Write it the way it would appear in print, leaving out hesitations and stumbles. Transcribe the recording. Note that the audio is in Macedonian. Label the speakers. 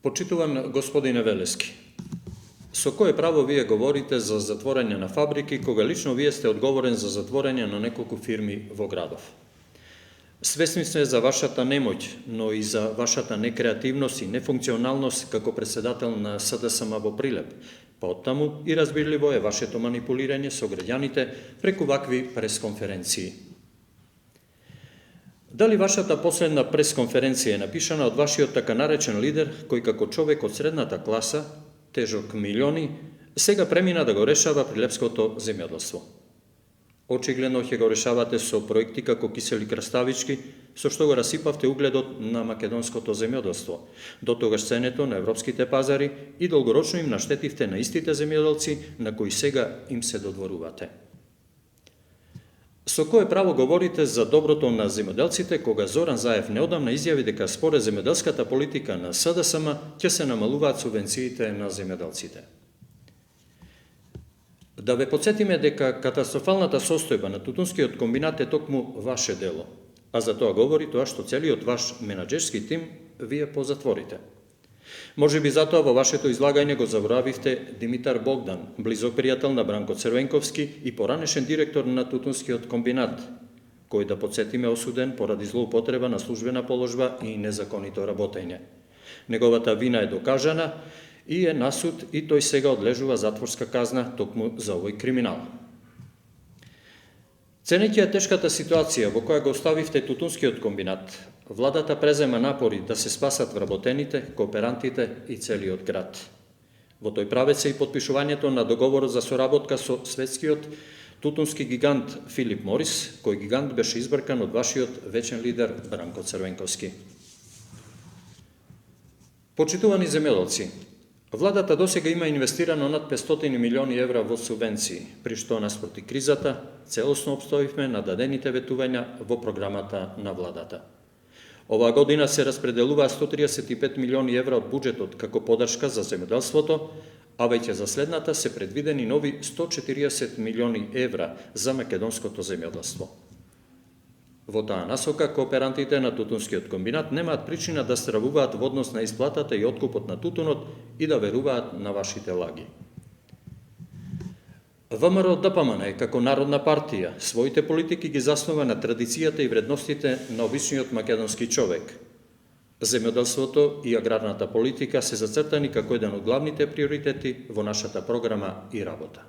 Speaker 1: Почитуван господине Велески, со кое право вие говорите за затворање на фабрики, кога лично вие сте одговорен за затворање на неколку фирми во градов? Свесни сме за вашата немоќ, но и за вашата некреативност и нефункционалност како председател на СДСМ во Прилеп, па оттаму и разбирливо е вашето манипулирање со граѓаните преку вакви пресконференции. Дали вашата последна пресконференција е напишана од вашиот така наречен лидер, кој како човек од средната класа, тежок милиони, сега премина да го решава прилепското земјоделство? Очигледно ќе го решавате со проекти како кисели краставички, со што го расипавте угледот на македонското земјоделство, дотогаш ценето на европските пазари и долгорочно им наштетивте на истите земјоделци на кои сега им се додворувате. Со кое право говорите за доброто на земјоделците, кога Зоран Заев неодамна изјави дека според земјоделската политика на СДСМ ќе се намалуваат субвенциите на земјоделците? Да ве потсетиме дека катастрофалната состојба на тутунскиот комбинат е токму ваше дело, а за тоа говори тоа што целиот ваш менаџерски тим вие позатворите. Може би затоа во вашето излагање го заборавивте Димитар Богдан, близок пријател на Бранко Црвенковски и поранешен директор на тутунскиот комбинат, кој, да потсетиме, осуден поради злоупотреба на службена положба и незаконито работење. Неговата вина е докажана и е на суд и тој сега одлежува затворска казна токму за овој криминал. Ценејќи тешката ситуација во која го оставивте тутунскиот комбинат, владата презема напори да се спасат вработените, кооперантите и целиот град. Во тој правец е и потпишувањето на договорот за соработка со светскиот тутунски гигант Филип Морис, кој гигант беше избркан од вашиот вечен лидер Бранко Црвенковски. Почитувани земјоделци, владата досега има инвестирано над 500 милиони евра во субвенции, при што наспроти кризата целосно обстоивме на дадените ветувања во програмата на владата. Оваа година се распределува 135 милиони евра од буџетот како подршка за земјоделството, а веќе за следната се предвидени нови 140 милиони евра за македонското земјоделство. Во таа насока, кооперантите на тутунскиот комбинат немаат причина да стравуваат во однос на исплатата и откупот на тутунот и да веруваат на вашите лаги. ВМРО-ДПМН како народна партија своите политики ги заснова на традицијата и вредностите на обичниот македонски човек. Земјоделството и аграрната политика се зацртани како еден од главните приоритети во нашата програма и работа.